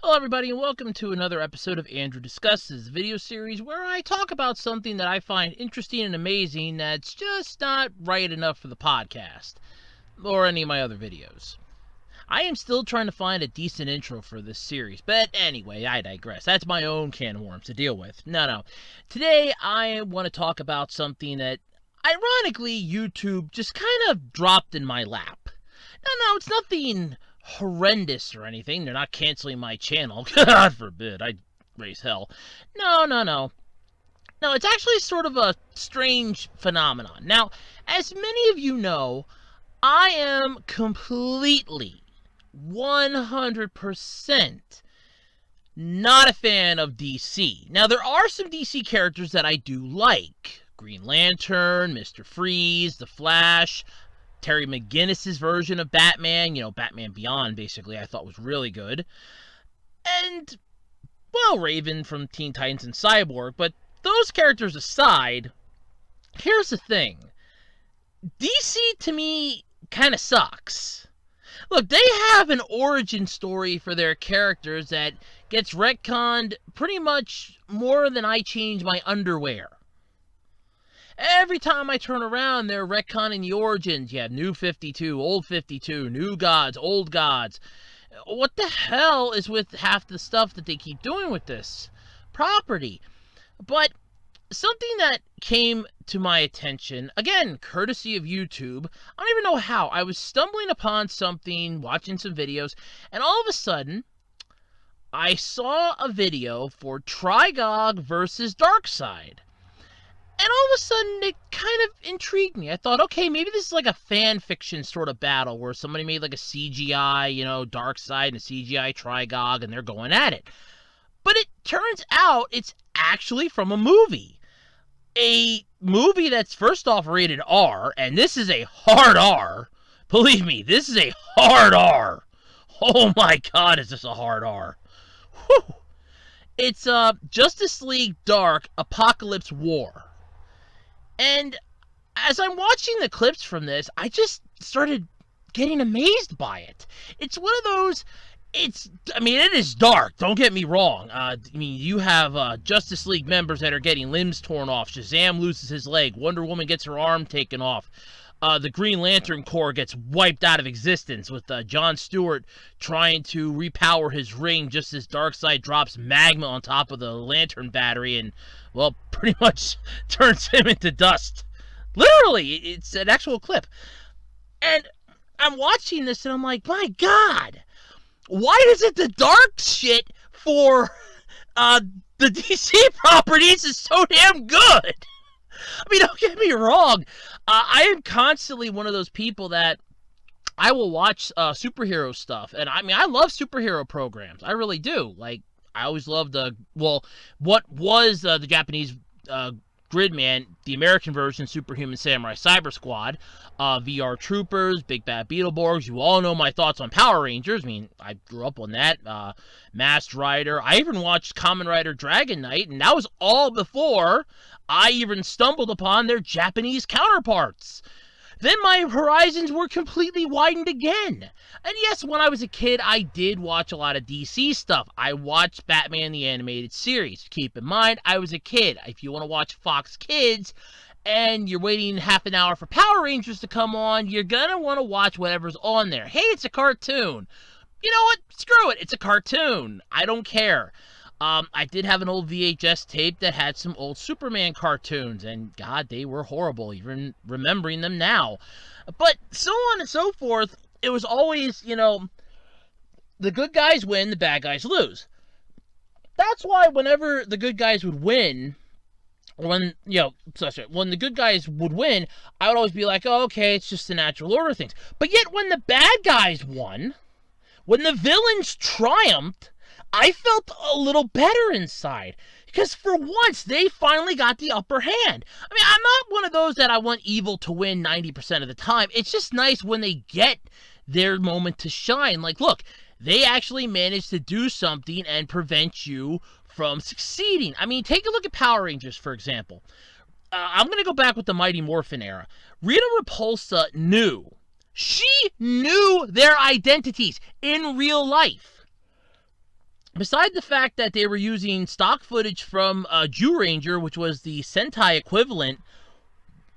Hello everybody and welcome to another episode of Andrew Discusses, a video series where I talk about something that I find interesting and amazing that's just not right enough for the podcast, or any of my other videos. I am still trying to find a decent intro for this series, but anyway, I digress. That's my own can of worms to deal with. No. Today I want to talk about something that, ironically, YouTube just kind of dropped in my lap. No, it's nothing horrendous or anything. They're not canceling my channel. God forbid. I'd raise hell. No. No, it's actually sort of a strange phenomenon. Now, as many of you know, I am completely 100% not a fan of DC. Now, there are some DC characters that I do like. Green Lantern, Mr. Freeze, The Flash, Terry McGinnis's version of Batman, Batman Beyond, basically, I thought was really good. And, well, Raven from Teen Titans and Cyborg. But those characters aside, here's the thing. DC, to me, kind of sucks. Look, they have an origin story for their characters that gets retconned pretty much more than I change my underwear. Every time I turn around, they're retconning the origins. You have New 52, Old 52, New Gods, Old Gods. What the hell is with half the stuff that they keep doing with this property? But something that came to my attention, again, courtesy of YouTube, I don't even know how. I was stumbling upon something, watching some videos, and all of a sudden, I saw a video for Trigog versus Darkseid. And all of a sudden, it kind of intrigued me. I thought, okay, maybe this is like a fan fiction sort of battle where somebody made like a CGI, Darkseid and a CGI Trigog, and they're going at it. But it turns out it's actually from a movie. A movie that's first off rated R, and this is a hard R. Believe me, this is a hard R. Oh my God, is this a hard R. Whew. It's Justice League Dark Apokolips War. And as I'm watching the clips from this, I just started getting amazed by it. It's one of those, it is dark, don't get me wrong. You have Justice League members that are getting limbs torn off. Shazam loses his leg. Wonder Woman gets her arm taken off. The Green Lantern Corps gets wiped out of existence with John Stewart trying to repower his ring just as Darkseid drops magma on top of the Lantern battery and, well, pretty much turns him into dust. Literally, it's an actual clip. And I'm watching this and I'm like, my God, why isn't the dark shit for the DC properties is so damn good? Don't get me wrong. I am constantly one of those people that I will watch superhero stuff. And I love superhero programs. I really do. Like, I always loved, what was the Japanese Gridman, the American version, Superhuman Samurai Cyber Squad, VR Troopers, Big Bad Beetleborgs. You all know my thoughts on Power Rangers. I grew up on that. Masked Rider. I even watched Kamen Rider Dragon Knight, and that was all before I even stumbled upon their Japanese counterparts. Then my horizons were completely widened again. And yes, when I was a kid, I did watch a lot of DC stuff. I watched Batman the Animated Series. Keep in mind, I was a kid. If you want to watch Fox Kids and you're waiting half an hour for Power Rangers to come on, you're going to want to watch whatever's on there. Hey, it's a cartoon. You know what? Screw it. It's a cartoon. I don't care. I did have an old VHS tape that had some old Superman cartoons, and God, they were horrible, even remembering them now. But so on and so forth, it was always, the good guys win, the bad guys lose. That's why whenever the good guys would win, when the good guys would win, I would always be like, oh, okay, it's just the natural order of things. But yet when the bad guys won, when the villains triumphed, I felt a little better inside. Because for once, they finally got the upper hand. I'm not one of those that I want evil to win 90% of the time. It's just nice when they get their moment to shine. Like, look, they actually managed to do something and prevent you from succeeding. Take a look at Power Rangers, for example. I'm going to go back with the Mighty Morphin era. Rita Repulsa knew. She knew their identities in real life. Besides the fact that they were using stock footage from Jew Ranger, which was the Sentai equivalent,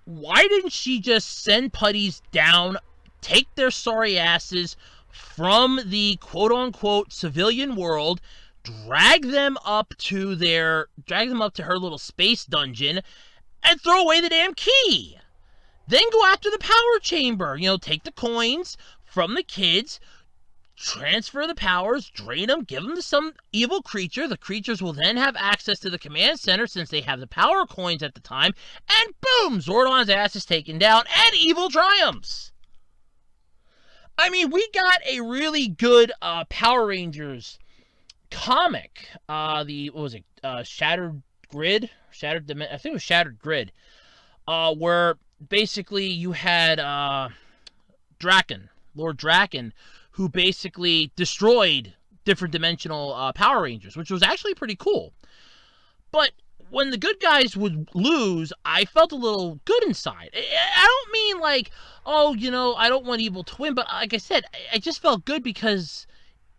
why didn't she just send putties down, take their sorry asses from the quote-unquote civilian world, drag them up to her little space dungeon, and throw away the damn key? Then go after the power chamber. Take the coins from the kids, transfer the powers, drain them, give them to some evil creature. The creatures will then have access to the command center since they have the power coins at the time, and boom, Zordon's ass is taken down and evil triumphs. I mean, we got a really good Power Rangers comic. Shattered Grid? I think it was Shattered Grid. Where basically you had Lord Draken, who basically destroyed different dimensional Power Rangers, which was actually pretty cool. But when the good guys would lose, I felt a little good inside. I don't mean like, I don't want evil to win, but like I said, I just felt good because,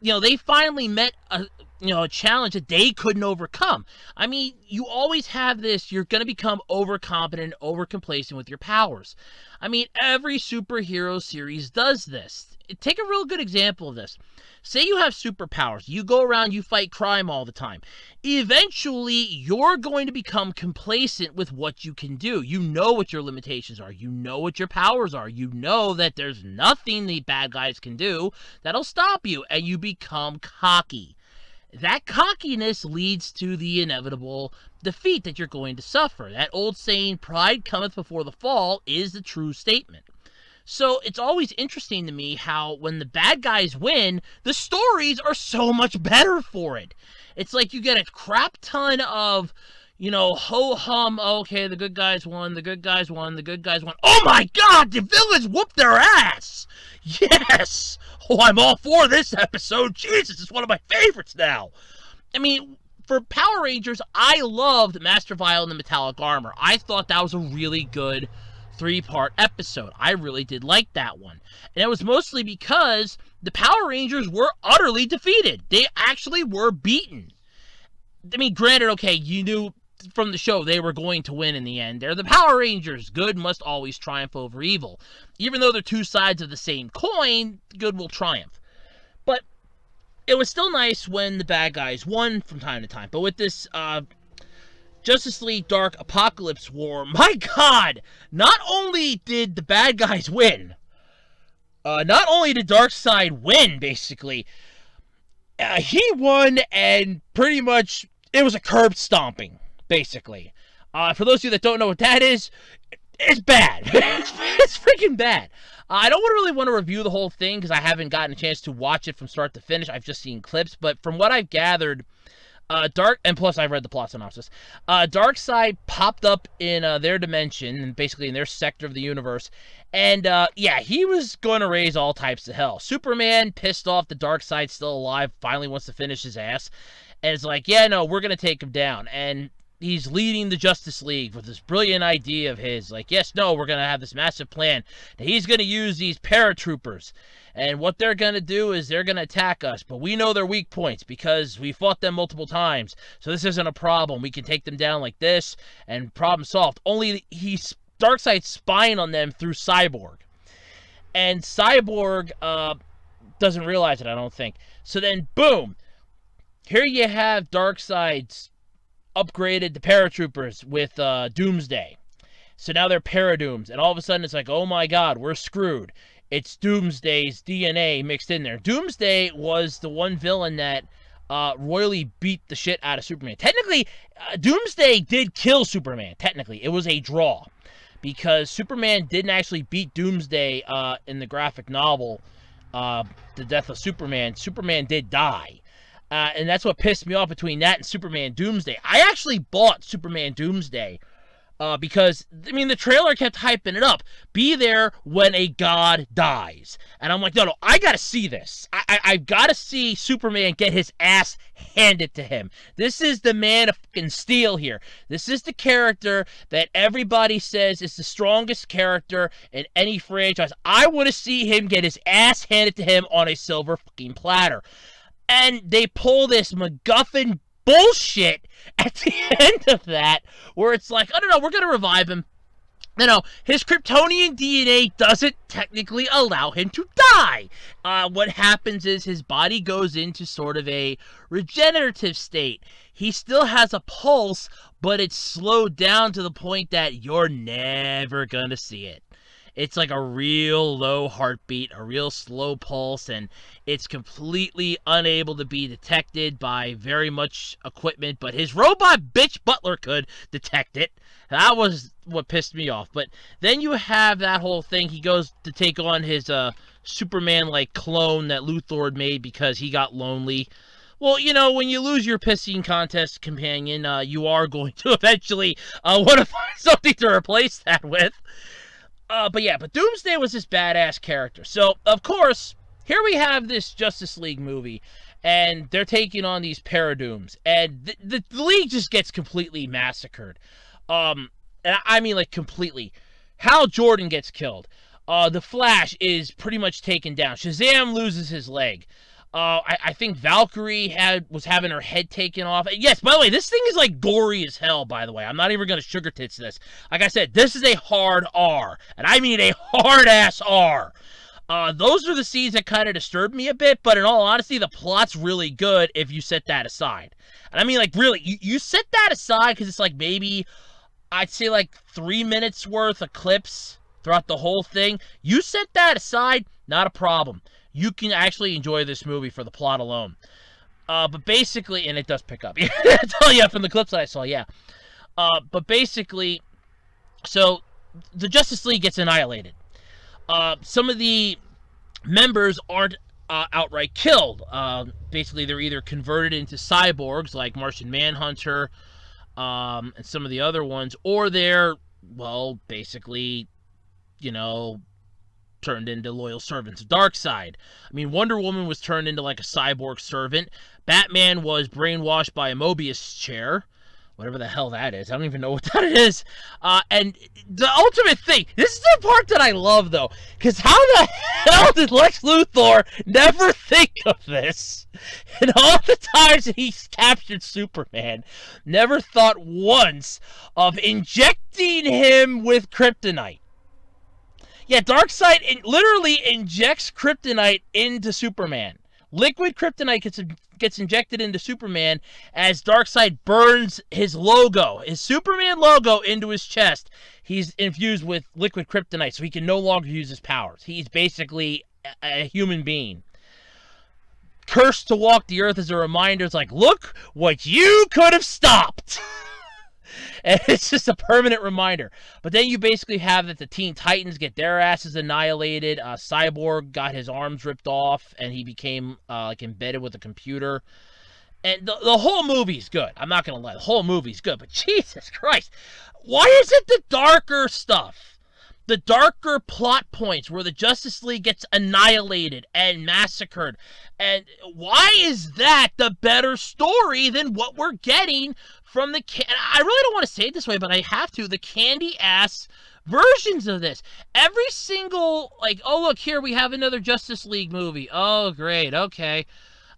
they finally met a challenge that they couldn't overcome. I mean, you always have this, you're going to become overconfident, overcomplacent with your powers. I mean, every superhero series does this. Take a real good example of this. Say you have superpowers. You go around, you fight crime all the time. Eventually, you're going to become complacent with what you can do. You know what your limitations are. You know what your powers are. You know that there's nothing the bad guys can do that'll stop you, and you become cocky. That cockiness leads to the inevitable defeat that you're going to suffer. That old saying, pride cometh before the fall, is the true statement. So it's always interesting to me how when the bad guys win, the stories are so much better for it. It's like you get a crap ton of, ho-hum, okay, the good guys won, the good guys won, the good guys won. Oh my god, the villains whooped their ass! Yes! Oh, I'm all for this episode. Jesus, it's one of my favorites now. I mean, for Power Rangers, I loved Master Vile in the Metallic Armor. I thought that was a really good 3-part episode. I really did like that one. And it was mostly because the Power Rangers were utterly defeated. They actually were beaten. I mean, granted, okay, you knew from the show they were going to win in the end. They're the Power Rangers. Good must always triumph over evil. Even though they're two sides of the same coin, good will triumph. But it was still nice when the bad guys won from time to time. But with this Justice League Dark Apokolips War, my god! Not only did the bad guys win, not only did Darkseid win, basically, he won, and pretty much it was a curb stomping, basically. For those of you that don't know what that is, it's bad. It's freaking bad. I don't really want to review the whole thing because I haven't gotten a chance to watch it from start to finish. I've just seen clips, but from what I've gathered, and plus I've read the plot synopsis, Darkseid popped up in their dimension, basically in their sector of the universe, and he was going to raise all types of hell. Superman, pissed off that Darkseid's still alive, finally wants to finish his ass, and it's like, yeah, no, we're going to take him down, and he's leading the Justice League with this brilliant idea of his, like, yes, no, we're going to have this massive plan, and he's going to use these paratroopers. And what they're going to do is they're going to attack us, but we know their weak points because we fought them multiple times. So this isn't a problem. We can take them down like this, and problem solved. Only Darkseid's spying on them through Cyborg. And Cyborg doesn't realize it, I don't think. So then, boom. Here you have Darkseid's upgraded the paratroopers with Doomsday. So now they're Paradooms, and all of a sudden it's like, oh my god, we're screwed. It's Doomsday's DNA mixed in there. Doomsday was the one villain that royally beat the shit out of Superman. Technically, Doomsday did kill Superman. Technically, it was a draw. Because Superman didn't actually beat Doomsday in the graphic novel, The Death of Superman. Superman did die. And that's what pissed me off between that and Superman Doomsday. I actually bought Superman Doomsday because, I mean, the trailer kept hyping it up. Be there when a god dies. And I'm like, no, I gotta see this. I've gotta see Superman get his ass handed to him. This is the Man of fucking Steel here. This is the character that everybody says is the strongest character in any franchise. I want to see him get his ass handed to him on a silver fucking platter. And they pull this MacGuffin bullshit at the end of that, where it's like, oh, no, we're going to revive him. No, his Kryptonian DNA doesn't technically allow him to die. What happens is his body goes into sort of a regenerative state. He still has a pulse, but it's slowed down to the point that you're never going to see it. It's like a real low heartbeat, a real slow pulse, and it's completely unable to be detected by very much equipment, but his robot bitch butler could detect it. That was what pissed me off. But then you have that whole thing. He goes to take on his Superman-like clone that Luthor made because he got lonely. Well, you know, when you lose your pissing contest companion, you are going to eventually want to find something to replace that with. But Doomsday was this badass character. So, of course, here we have this Justice League movie, and they're taking on these Paradooms, and the League just gets completely massacred. And I mean, like, completely. Hal Jordan gets killed. The Flash is pretty much taken down. Shazam loses his leg. I think Valkyrie was having her head taken off. Yes, by the way, this thing is like gory as hell, by the way. I'm not even going to sugar tits this. Like I said, this is a hard R. And I mean a hard-ass R. Those are the scenes that kind of disturbed me a bit, but in all honesty, the plot's really good if you set that aside. And I mean, like, really, you set that aside because it's like maybe, I'd say like 3 minutes worth of clips throughout the whole thing. You set that aside, not a problem. You can actually enjoy this movie for the plot alone. But basically, and it does pick up. I tell you from the clips that I saw, yeah. But basically, so the Justice League gets annihilated. Some of the members aren't outright killed. Basically, they're either converted into cyborgs like Martian Manhunter and some of the other ones, or they're, well, basically, you know, turned into loyal servants of Darkseid. I mean, Wonder Woman was turned into like a cyborg servant. Batman was brainwashed by a Mobius chair. Whatever the hell that is. I don't even know what that is. And the ultimate thing, this is the part that I love, though, because how the hell did Lex Luthor never think of this? And all the times that he's captured Superman, never thought once of injecting him with kryptonite. Yeah, Darkseid literally injects kryptonite into Superman. Liquid kryptonite gets injected into Superman as Darkseid burns his logo, his Superman logo, into his chest. He's infused with liquid kryptonite, so he can no longer use his powers. He's basically a human being. Cursed to walk the earth as a reminder. It's like, look what you could have stopped. And it's just a permanent reminder. But then you basically have that the Teen Titans get their asses annihilated. Cyborg got his arms ripped off, and he became like embedded with a computer. And the whole movie's good. I'm not going to lie. The whole movie's good. But Jesus Christ, why is it the darker stuff? The darker plot points where the Justice League gets annihilated and massacred. And why is that the better story than what we're getting from the... I really don't want to say it this way, but I have to. The candy-ass versions of this. Every single, like, oh, look, here we have another Justice League movie. Oh, great, okay.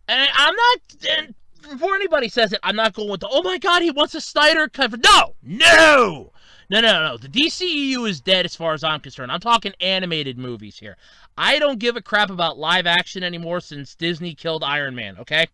And I'm not... And before anybody says it, I'm not going with the, oh my God, he wants a Snyder cut. No! No! No. The DCEU is dead as far as I'm concerned. I'm talking animated movies here. I don't give a crap about live action anymore since Disney killed Iron Man, okay?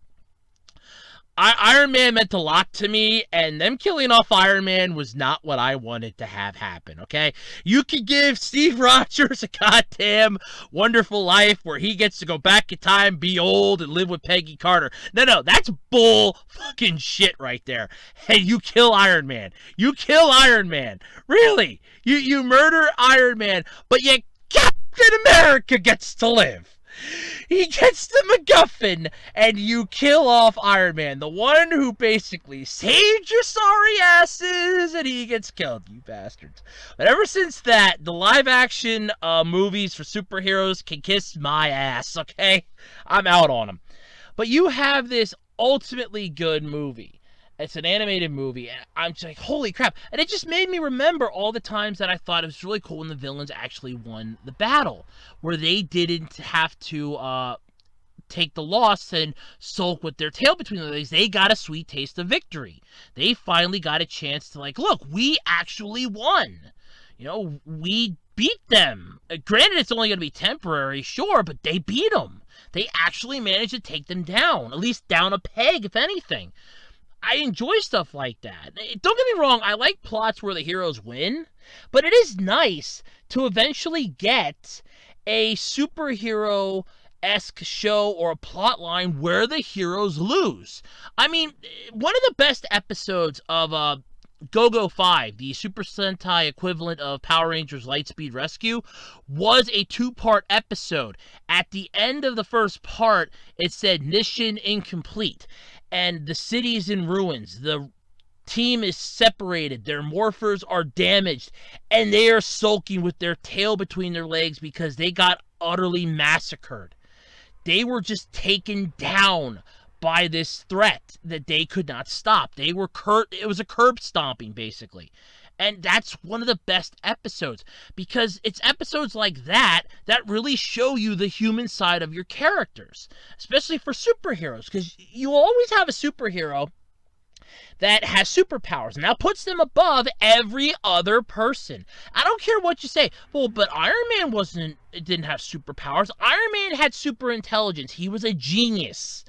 Iron Man meant a lot to me, and them killing off Iron Man was not what I wanted to have happen, okay? You could give Steve Rogers a goddamn wonderful life where he gets to go back in time, be old, and live with Peggy Carter. No, that's bull fucking shit right there. And you kill Iron Man. You kill Iron Man. Really? You murder Iron Man, but yet Captain America gets to live. He gets the MacGuffin, and you kill off Iron Man, the one who basically saved your sorry asses, and he gets killed, you bastards. But ever since that, the live-action movies for superheroes can kiss my ass, okay? I'm out on them. But you have this ultimately good movie. It's an animated movie, and I'm just like, holy crap. And it just made me remember all the times that I thought it was really cool when the villains actually won the battle, where they didn't have to take the loss and sulk with their tail between their legs. They got a sweet taste of victory. They finally got a chance to, like, look, we actually won. We beat them. Granted, it's only going to be temporary, sure, but they beat them. They actually managed to take them down, at least down a peg, if anything. I enjoy stuff like that. Don't get me wrong, I like plots where the heroes win, but it is nice to eventually get a superhero-esque show or a plot line where the heroes lose. I mean, one of the best episodes of Go-Go 5, the Super Sentai equivalent of Power Rangers Lightspeed Rescue, was a 2-part episode. At the end of the first part, it said mission incomplete, and the city is in ruins. The team is separated. Their morphers are damaged, and they are sulking with their tail between their legs because they got utterly massacred. They were just taken down by this threat that they could not stop. It was a curb stomping, basically. And that's one of the best episodes, because it's episodes like that that really show you the human side of your characters, especially for superheroes, because you always have a superhero that has superpowers, and that puts them above every other person. I don't care what you say. Well, but Iron Man didn't have superpowers. Iron Man had super intelligence. He was a genius.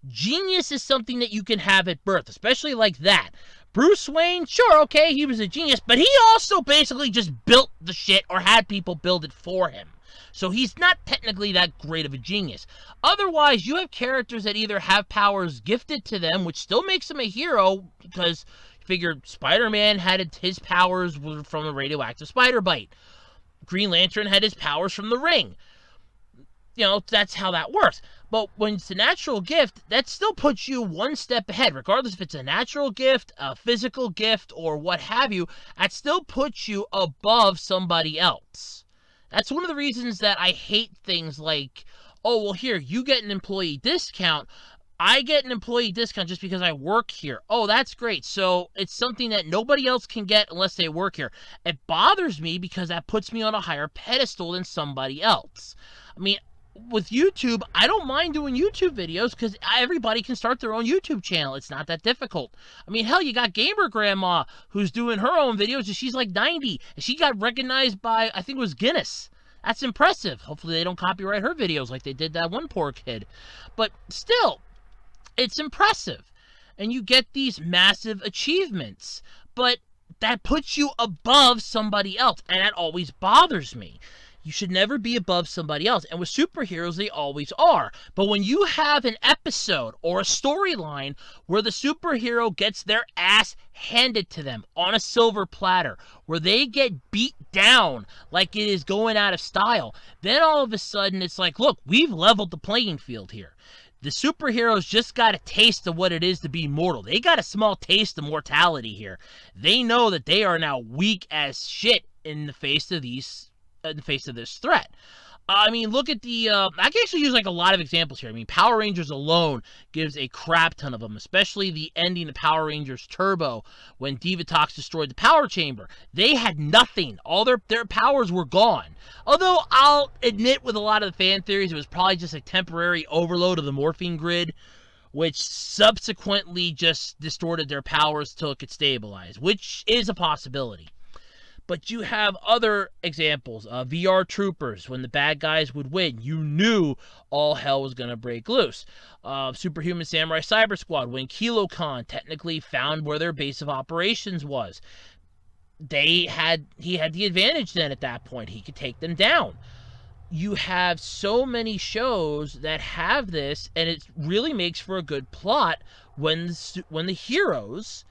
Genius is something that you can have at birth, especially like that. Bruce Wayne, sure, okay, he was a genius, but he also basically just built the shit or had people build it for him. So he's not technically that great of a genius. Otherwise, you have characters that either have powers gifted to them, which still makes them a hero, because you figure Spider-Man had his powers from a radioactive spider bite. Green Lantern had his powers from the ring. That's how that works. But when it's a natural gift, that still puts you one step ahead. Regardless if it's a natural gift, a physical gift, or what have you, that still puts you above somebody else. That's one of the reasons that I hate things like, oh, well, here, you get an employee discount. I get an employee discount just because I work here. Oh, that's great. So it's something that nobody else can get unless they work here. It bothers me because that puts me on a higher pedestal than somebody else. I mean, with YouTube, I don't mind doing YouTube videos because everybody can start their own YouTube channel. It's not that difficult. I mean, hell, you got Gamer Grandma who's doing her own videos, and she's like 90, and she got recognized by, I think it was Guinness. That's impressive. Hopefully they don't copyright her videos like they did that one poor kid. But still, it's impressive. And you get these massive achievements. But that puts you above somebody else, and that always bothers me. You should never be above somebody else. And with superheroes, they always are. But when you have an episode or a storyline where the superhero gets their ass handed to them on a silver platter, where they get beat down like it is going out of style, then all of a sudden it's like, look, we've leveled the playing field here. The superheroes just got a taste of what it is to be mortal. They got a small taste of mortality here. They know that they are now weak as shit in the face of this threat. I mean, look at I can actually use like a lot of examples here. I mean, Power Rangers alone gives a crap ton of them, especially the ending of Power Rangers Turbo when Divatox destroyed the power chamber. They had nothing. All their powers were gone. Although I'll admit with a lot of the fan theories, it was probably just a temporary overload of the morphine grid, which subsequently just distorted their powers till it could stabilize, which is a possibility. But you have other examples. VR Troopers, when the bad guys would win, you knew all hell was going to break loose. Superhuman Samurai Cyber Squad, when KiloCon technically found where their base of operations was. He had the advantage then at that point. He could take them down. You have so many shows that have this, and it really makes for a good plot when the heroes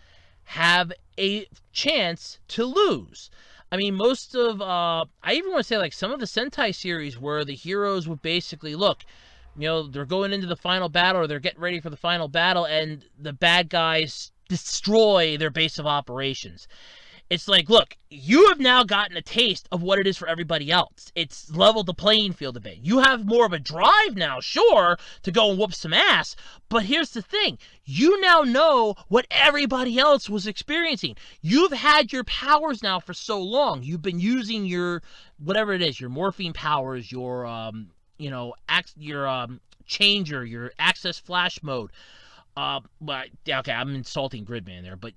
have a chance to lose. I mean, most of, I even want to say like some of the Sentai series where the heroes would basically, look, they're going into the final battle or they're getting ready for the final battle and the bad guys destroy their base of operations. It's like, look, you have now gotten a taste of what it is for everybody else. It's leveled the playing field a bit. You have more of a drive now, sure, to go and whoop some ass. But here's the thing. You now know what everybody else was experiencing. You've had your powers now for so long. You've been using your, whatever it is, your morphine powers, your your changer, your access flash mode. But okay, I'm insulting Gridman there, but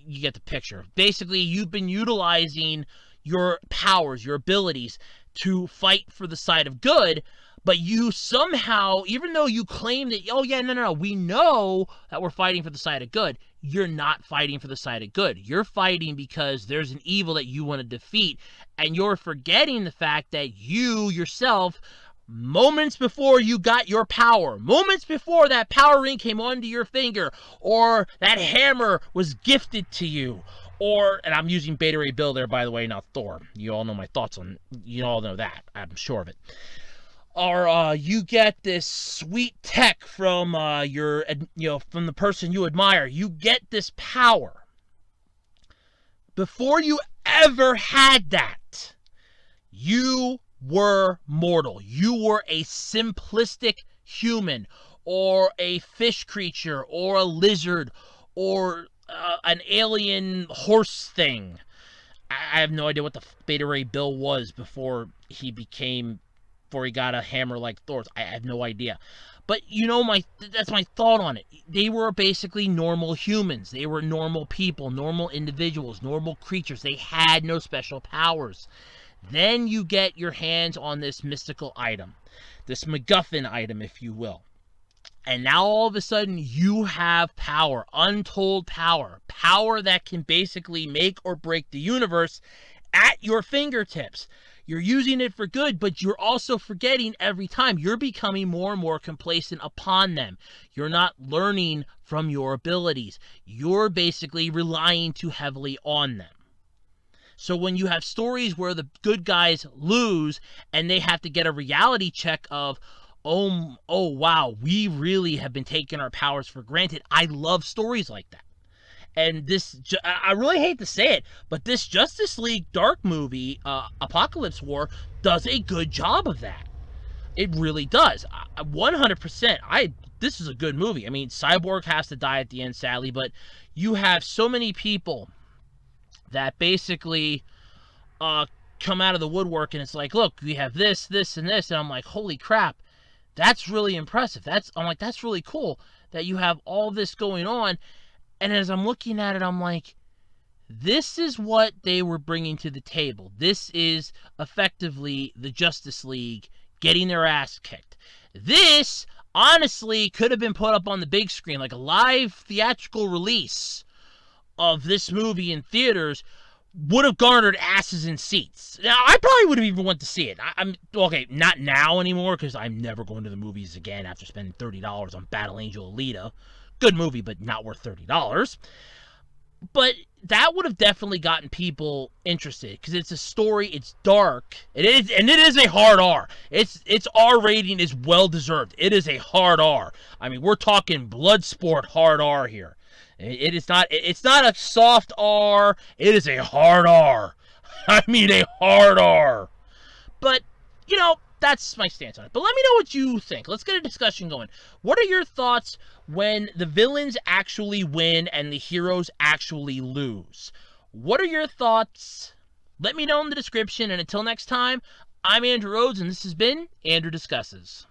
you get the picture. Basically, you've been utilizing your powers, your abilities to fight for the side of good, but you somehow, even though you claim that, oh yeah, no, we know that we're fighting for the side of good, you're not fighting for the side of good. You're fighting because there's an evil that you want to defeat, and you're forgetting the fact that you yourself, moments before you got your power, moments before that power ring came onto your finger, or that hammer was gifted to you, or, and I'm using Beta Ray Bill there, by the way, not Thor. You all know my thoughts on, you all know that, I'm sure of it. Or you get this sweet tech from from the person you admire. You get this power. Before you ever had that, you were mortal. You were a simplistic human, or a fish creature, or a lizard, or an alien horse thing. I have no idea what the Beta Ray Bill was before he got a hammer like Thor's. I have no idea. But that's my thought on it. They were basically normal humans. They were normal people, normal individuals, normal creatures. They had no special powers. Then you get your hands on this mystical item, this MacGuffin item, if you will. And now all of a sudden you have power, untold power, power that can basically make or break the universe at your fingertips. You're using it for good, but you're also forgetting every time. You're becoming more and more complacent upon them. You're not learning from your abilities. You're basically relying too heavily on them. So when you have stories where the good guys lose and they have to get a reality check of, oh wow, we really have been taking our powers for granted. I love stories like that. And I really hate to say it, but this Justice League Dark movie, Apokolips War, does a good job of that. It really does. 100%. This is a good movie. I mean, Cyborg has to die at the end, sadly, but you have so many people that basically come out of the woodwork, and it's like, look, we have this, and this, and I'm like, holy crap, that's really impressive. I'm like, that's really cool that you have all this going on. And as I'm looking at it, I'm like, this is what they were bringing to the table. This is effectively the Justice League getting their ass kicked. This, honestly, could have been put up on the big screen, like a live theatrical release of this movie in theaters would have garnered asses in seats. Now, I probably would have even went to see it. I'm okay, not now anymore, because I'm never going to the movies again after spending $30 on Battle Angel Alita. Good movie, but not worth $30. But that would have definitely gotten people interested, because it's a story, it's dark, it is a hard R. Its R rating is well deserved. It is a hard R. I mean, we're talking Bloodsport hard R here. It's not a soft R, it is a hard R. I mean a hard R. But, that's my stance on it. But let me know what you think. Let's get a discussion going. What are your thoughts when the villains actually win and the heroes actually lose? What are your thoughts? Let me know in the description. And until next time, I'm Andrew Rhodes, and this has been Andrew Discusses.